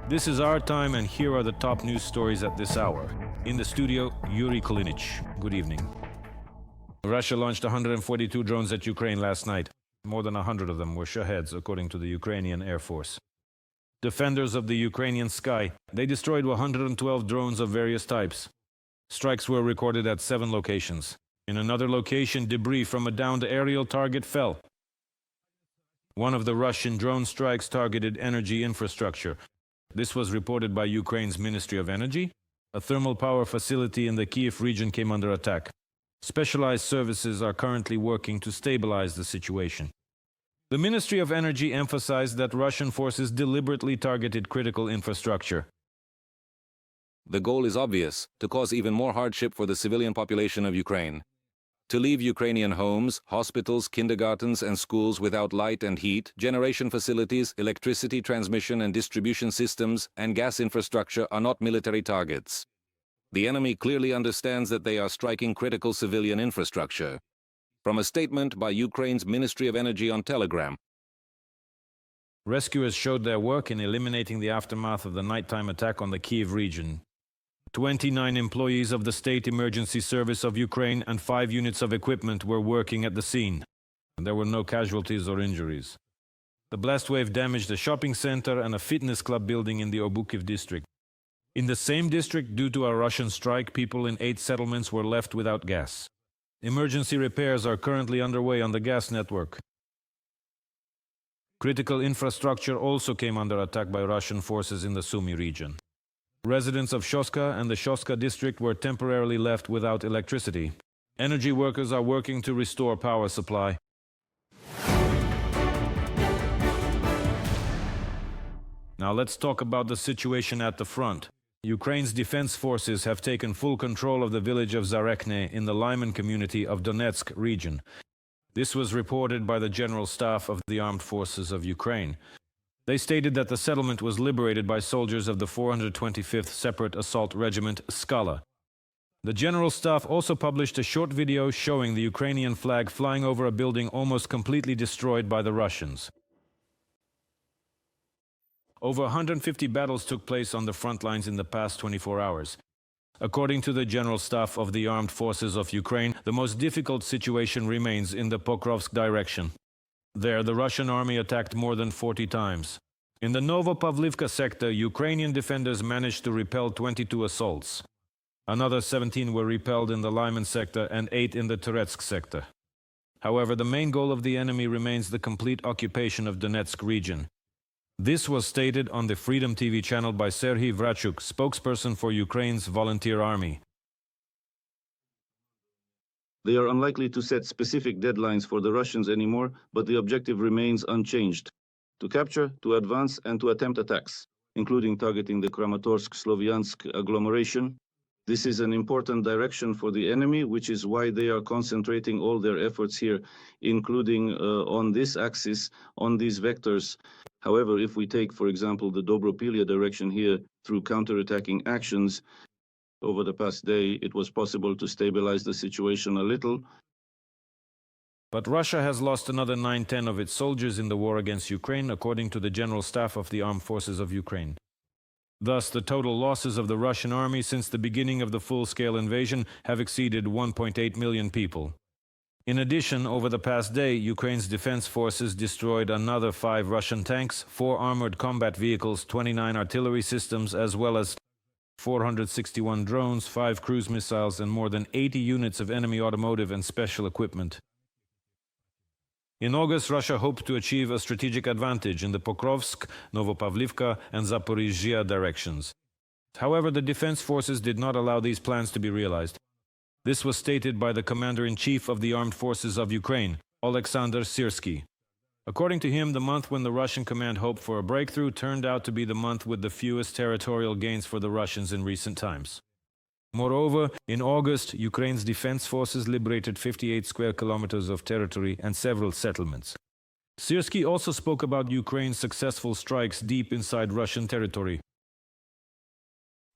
This is our time, and here are the top news stories at this hour. In the studio, Yuri Kolinich. Good evening. Russia launched 142 drones at Ukraine last night. More than 100 of them were Shaheds, according to the Ukrainian Air Force. Defenders of the Ukrainian sky, they destroyed 112 drones of various types. Strikes were recorded at 7 locations. In another location, debris from a downed aerial target fell. One of the Russian drone strikes targeted energy infrastructure. This was reported by Ukraine's Ministry of Energy. A thermal power facility in the Kyiv region came under attack. Specialized services are currently working to stabilize the situation. The Ministry of Energy emphasized that Russian forces deliberately targeted critical infrastructure. The goal is obvious: to cause even more hardship for the civilian population of Ukraine. To leave Ukrainian homes, hospitals, kindergartens, and schools without light and heat, generation facilities, electricity transmission and distribution systems, and gas infrastructure are not military targets. The enemy clearly understands that they are striking critical civilian infrastructure. From a statement by Ukraine's Ministry of Energy on Telegram, rescuers showed their work in eliminating the aftermath of the nighttime attack on the Kyiv region. 29 employees of the State Emergency Service of Ukraine and 5 units of equipment were working at the scene. There were no casualties or injuries. The blast wave damaged a shopping center and a fitness club building in the Obukiv district. In the same district, due to a Russian strike, people in 8 settlements were left without gas. Emergency repairs are currently underway on the gas network. Critical infrastructure also came under attack by Russian forces in the Sumy region. Residents of Shoska and the Shoska district were temporarily left without electricity. Energy workers are working to restore power supply. Now let's talk about the situation at the front. Ukraine's defense forces have taken full control of the village of Zarekne in the Lyman community of Donetsk region. This was reported by the General Staff of the Armed Forces of Ukraine. They stated that the settlement was liberated by soldiers of the 425th Separate Assault Regiment, Skala. The General Staff also published a short video showing the Ukrainian flag flying over a building almost completely destroyed by the Russians. Over 150 battles took place on the front lines in the past 24 hours. According to the General Staff of the Armed Forces of Ukraine, the most difficult situation remains in the Pokrovsk direction. There, the Russian army attacked more than 40 times. In the Novopavlivka sector, Ukrainian defenders managed to repel 22 assaults. Another 17 were repelled in the Lyman sector and 8 in the Toretsk sector. However, the main goal of the enemy remains the complete occupation of Donetsk region. This was stated on the Freedom TV channel by Serhiy Vrachuk, spokesperson for Ukraine's volunteer army. They are unlikely to set specific deadlines for the Russians anymore, but the objective remains unchanged: to capture, to advance, and to attempt attacks, including targeting the Kramatorsk-Slovyansk agglomeration. This is an important direction for the enemy, which is why they are concentrating all their efforts here, including on this axis, on these vectors. However, if we take, for example, the Dobropilia direction here through counterattacking actions, over the past day, it was possible to stabilize the situation a little. But Russia has lost another 9-10 of its soldiers in the war against Ukraine, according to the General Staff of the Armed Forces of Ukraine. Thus, the total losses of the Russian army since the beginning of the full-scale invasion have exceeded 1.8 million people. In addition, over the past day, Ukraine's defense forces destroyed another 5 Russian tanks, 4 armored combat vehicles, 29 artillery systems, as well as 461 drones, 5 cruise missiles, and more than 80 units of enemy automotive and special equipment. In August, Russia hoped to achieve a strategic advantage in the Pokrovsk, Novopavlivka, and Zaporizhzhia directions. However, the defense forces did not allow these plans to be realized. This was stated by the Commander-in-Chief of the Armed Forces of Ukraine, Oleksandr Syrsky. According to him, the month when the Russian command hoped for a breakthrough turned out to be the month with the fewest territorial gains for the Russians in recent times. Moreover, in August, Ukraine's defense forces liberated 58 square kilometers of territory and several settlements. Syrsky also spoke about Ukraine's successful strikes deep inside Russian territory.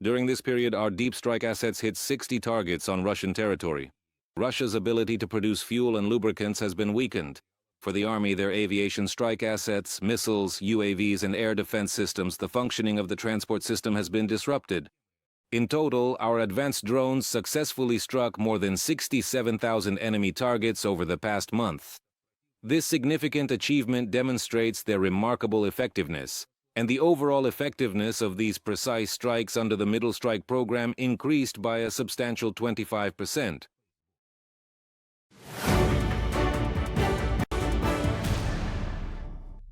During this period, our deep strike assets hit 60 targets on Russian territory. Russia's ability to produce fuel and lubricants has been weakened. For the Army, their aviation strike assets, missiles, UAVs, and air defense systems, the functioning of the transport system has been disrupted. In total, our advanced drones successfully struck more than 67,000 enemy targets over the past month. This significant achievement demonstrates their remarkable effectiveness, and the overall effectiveness of these precise strikes under the Middle Strike program increased by a substantial 25%.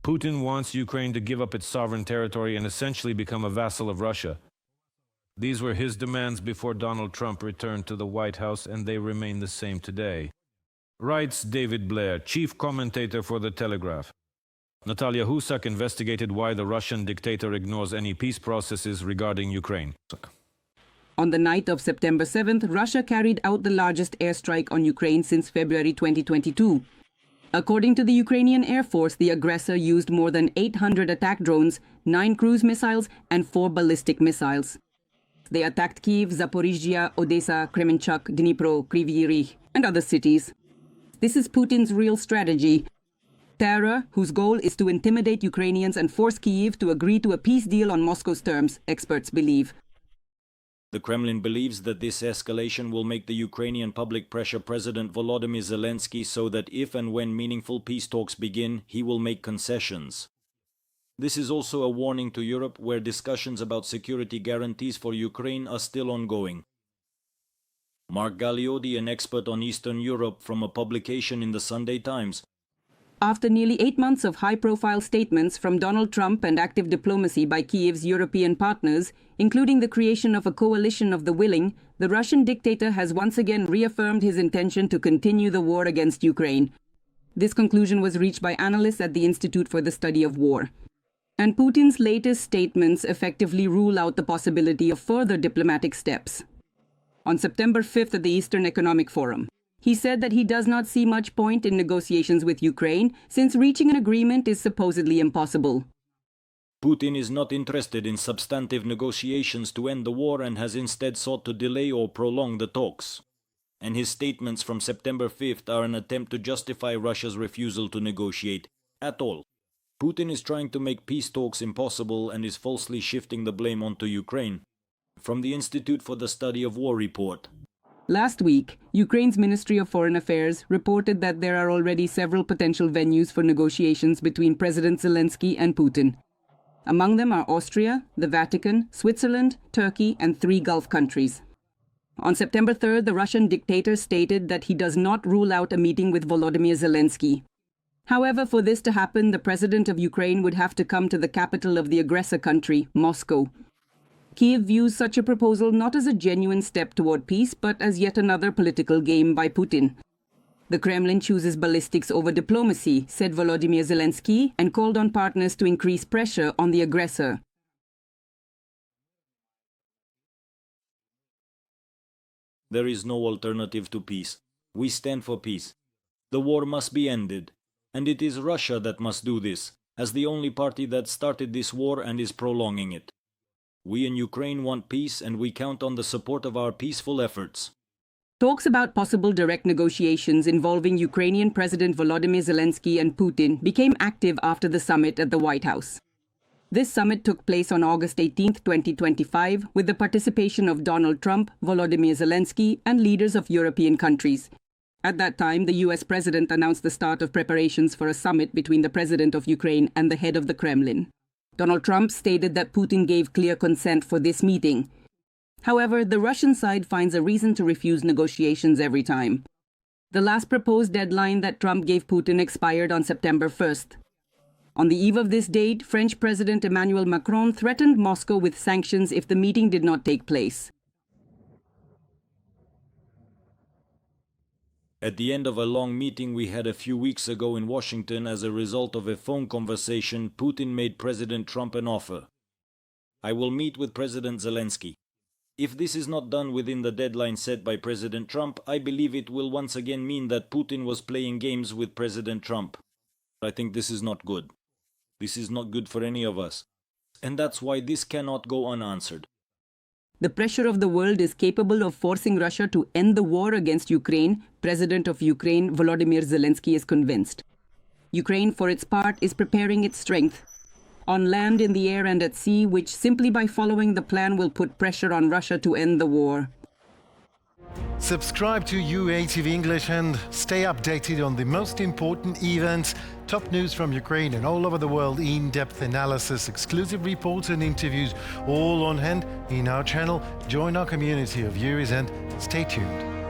Putin wants Ukraine to give up its sovereign territory and essentially become a vassal of Russia. These were his demands before Donald Trump returned to the White House, and they remain the same today. Writes David Blair, chief commentator for The Telegraph. Natalia Husak investigated why the Russian dictator ignores any peace processes regarding Ukraine. On the night of September 7th, Russia carried out the largest airstrike on Ukraine since February 2022. According to the Ukrainian Air Force, the aggressor used more than 800 attack drones, 9 cruise missiles, and 4 ballistic missiles. They attacked Kyiv, Zaporizhia, Odessa, Kremenchuk, Dnipro, Kryvyi Rih, and other cities. This is Putin's real strategy. Terror, whose goal is to intimidate Ukrainians and force Kyiv to agree to a peace deal on Moscow's terms, experts believe. The Kremlin believes that this escalation will make the Ukrainian public pressure President Volodymyr Zelensky so that if and when meaningful peace talks begin, he will make concessions. This is also a warning to Europe, where discussions about security guarantees for Ukraine are still ongoing. Mark Galeodi, an expert on Eastern Europe from a publication in the Sunday Times. After nearly 8 months of high-profile statements from Donald Trump and active diplomacy by Kyiv's European partners, including the creation of a coalition of the willing, the Russian dictator has once again reaffirmed his intention to continue the war against Ukraine. This conclusion was reached by analysts at the Institute for the Study of War. And Putin's latest statements effectively rule out the possibility of further diplomatic steps. On September 5th at the Eastern Economic Forum, he said that he does not see much point in negotiations with Ukraine, since reaching an agreement is supposedly impossible. Putin is not interested in substantive negotiations to end the war and has instead sought to delay or prolong the talks. And his statements from September 5th are an attempt to justify Russia's refusal to negotiate at all. Putin is trying to make peace talks impossible and is falsely shifting the blame onto Ukraine. From the Institute for the Study of War report. Last week, Ukraine's Ministry of Foreign Affairs reported that there are already several potential venues for negotiations between President Zelensky and Putin. Among them are Austria, the Vatican, Switzerland, Turkey, and 3 Gulf countries. On September 3rd, the Russian dictator stated that he does not rule out a meeting with Volodymyr Zelensky. However, for this to happen, the president of Ukraine would have to come to the capital of the aggressor country, Moscow. Kyiv views such a proposal not as a genuine step toward peace, but as yet another political game by Putin. The Kremlin chooses ballistics over diplomacy, said Volodymyr Zelensky, and called on partners to increase pressure on the aggressor. There is no alternative to peace. We stand for peace. The war must be ended. And it is Russia that must do this, as the only party that started this war and is prolonging it. We in Ukraine want peace, and we count on the support of our peaceful efforts. Talks about possible direct negotiations involving Ukrainian President Volodymyr Zelensky and Putin became active after the summit at the White House. This summit took place on August 18, 2025, with the participation of Donald Trump, Volodymyr Zelensky, and leaders of European countries. At that time, the US president announced the start of preparations for a summit between the president of Ukraine and the head of the Kremlin. Donald Trump stated that Putin gave clear consent for this meeting. However, the Russian side finds a reason to refuse negotiations every time. The last proposed deadline that Trump gave Putin expired on September 1st. On the eve of this date, French President Emmanuel Macron threatened Moscow with sanctions if the meeting did not take place. At the end of a long meeting we had a few weeks ago in Washington, as a result of a phone conversation, Putin made President Trump an offer. I will meet with President Zelensky. If this is not done within the deadline set by President Trump, I believe it will once again mean that Putin was playing games with President Trump. I think this is not good. This is not good for any of us. And that's why this cannot go unanswered. The pressure of the world is capable of forcing Russia to end the war against Ukraine, President of Ukraine Volodymyr Zelensky is convinced. Ukraine, for its part, is preparing its strength on land, in the air, and at sea, which simply by following the plan will put pressure on Russia to end the war. Subscribe to UATV English and stay updated on the most important events, top news from Ukraine and all over the world, in-depth analysis, exclusive reports and interviews, all on hand in our channel. Join our community of viewers and stay tuned.